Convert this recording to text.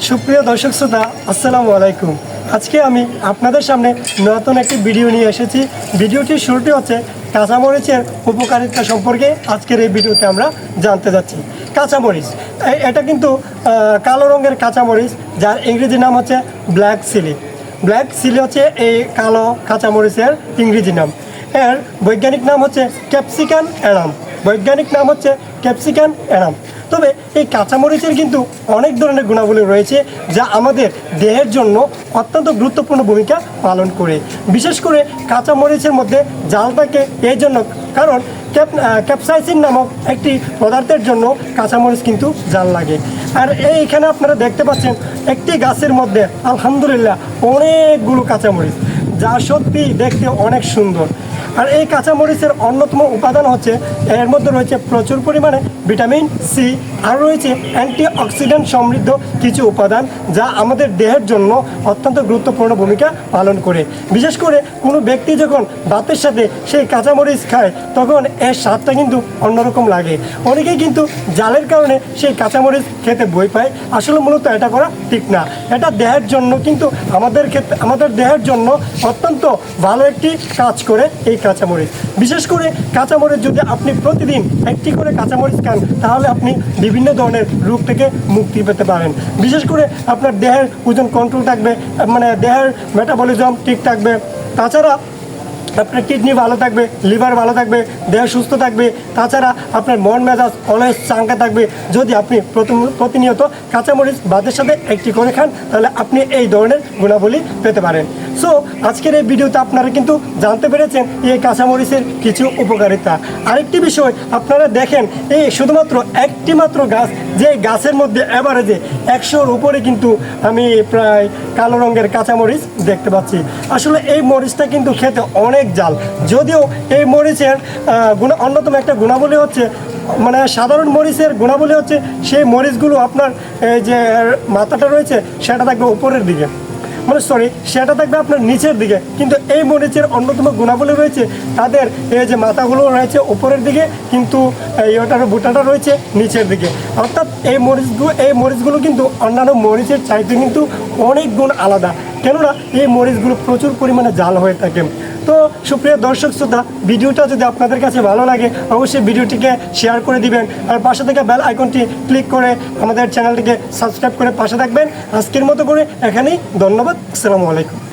সুপ্রিয় দর্শক শ্রোতা, আসসালামু আলাইকুম। আজকে আমি আপনাদের সামনে নতুন একটি ভিডিও নিয়ে এসেছি। ভিডিওটির শুরুটি হচ্ছে কাঁচামরিচের উপকারিতা সম্পর্কে। আজকের এই ভিডিওতে আমরা জানতে যাচ্ছি। কাঁচামরিচ এটা কিন্তু কালো রঙের কাঁচামরিচ, যার ইংরেজি নাম হচ্ছে ব্ল্যাক চিলি। ব্ল্যাক চিলি হচ্ছে এই কালো কাঁচামরিচের ইংরেজি নাম। এর বৈজ্ঞানিক নাম হচ্ছে ক্যাপসিকাম অ্যাডাম। বৈজ্ঞানিক নাম হচ্ছে ক্যাপসিকাম অ্যাডাম। তবে এই কাঁচামরিচের কিন্তু অনেক ধরনের গুণাবলী রয়েছে, যা আমাদের দেহের জন্য অত্যন্ত গুরুত্বপূর্ণ ভূমিকা পালন করে। বিশেষ করে কাঁচামরিচের মধ্যে জাল থাকে এই জন্য, কারণ ক্যাপসাইসিন নামক একটি পদার্থের জন্য কাঁচামরিচ কিন্তু জাল লাগে। আর এইখানে আপনারা দেখতে পাচ্ছেন একটি গাছের মধ্যে আলহামদুলিল্লাহ অনেকগুলো কাঁচামরিচ, যা সত্যি দেখতে অনেক সুন্দর। আর এই কাঁচামরিচের অন্যতম উপাদান হচ্ছে, এর মধ্যে রয়েছে প্রচুর পরিমাণে ভিটামিন সি, আর রয়েছে অ্যান্টিঅক্সিডেন্ট সমৃদ্ধ কিছু উপাদান, যা আমাদের দেহের জন্য অত্যন্ত গুরুত্বপূর্ণ ভূমিকা পালন করে। বিশেষ করে কোনো ব্যক্তি যখন ভাতের সাথে সেই কাঁচামরিচ খায়, তখন এর স্বাদটা কিন্তু অন্যরকম লাগে। অনেকেই কিন্তু জালের কারণে সেই কাঁচামরিচ খেতে ভয় পায়। আসলে মূলত এটা করা ঠিক না। এটা দেহের জন্য কিন্তু আমাদের দেহের জন্য অত্যন্ত ভালো একটি কাজ করে এই কাঁচামরিচ। বিশেষ করে কাঁচামরিচ যদি আপনি প্রতিদিন একটি করে কাঁচামরিচ খান, তাহলে আপনি বিভিন্ন ধরনের রোগ থেকে মুক্তি পেতে পারেন। বিশেষ করে আপনার দেহের ওজন কন্ট্রোল থাকবে, মানে দেহের মেটাবলিজম ঠিক থাকবে। তাছাড়া আপনার কিডনি ভালো থাকবে, লিভার ভালো থাকবে, দেহ সুস্থ থাকবে। তাছাড়া আপনার মন মেজাজ অলওয়েজ চাঙ্গা থাকবে। যদি আপনি প্রতিনিয়ত কাঁচামরিচ ভাতের সাথে একটি করে খান, তাহলে আপনি এই ধরনের গুণাবলী পেতে পারেন। সো আজকের এই ভিডিওতে আপনারা কিন্তু জানতে পেরেছেন এই কাঁচামরিচের কিছু উপকারিতা। আরেকটি বিষয় আপনারা দেখেন, এই শুধুমাত্র একটি মাত্র গাছ, যে গাছের মধ্যে এভারেজে 100-র উপরে কিন্তু আমি প্রায় কালো রঙের কাঁচামরিচ দেখতে পাচ্ছি। আসলে এই মরিচটা কিন্তু খেতে অনেক জাল। যদিও এই মরিচের অন্যতম একটা গুণাবলী হচ্ছে, মানে সাধারণ মরিচের গুণাবলী হচ্ছে সেই মরিচগুলো আপনার এই যে মাথাটা রয়েছে সেটা থাকবে উপরের দিকে, সেটা থাকবে আপনার নিচের দিকে। কিন্তু এই মরিচের অন্যতম গুণাবলী রয়েছে, তাদের এই যে মাথাগুলো রয়েছে উপরের দিকে, কিন্তু ওটার বুটাটা রয়েছে নিচের দিকে। অর্থাৎ এই মরিচগুলো কিন্তু অন্যান্য মরিচের চাইতে কিন্তু অনেক গুণ আলাদা, কেননা এই মরিচগুলো প্রচুর পরিমাণে জাল হয়ে থাকে। তো সুপ্রিয় দর্শক শ্রোতা, ভিডিওটা যদি আপনাদের কাছে ভালো লাগে, অবশ্যই ভিডিওটিকে শেয়ার করে দিবেন। আর পাশে থেকে বেল আইকনটি ক্লিক করে আমাদের চ্যানেলটিকে সাবস্ক্রাইব করে পাশে থাকবেন। আজকের মতো করে এখানেই, ধন্যবাদ। আসসালামু আলাইকুম।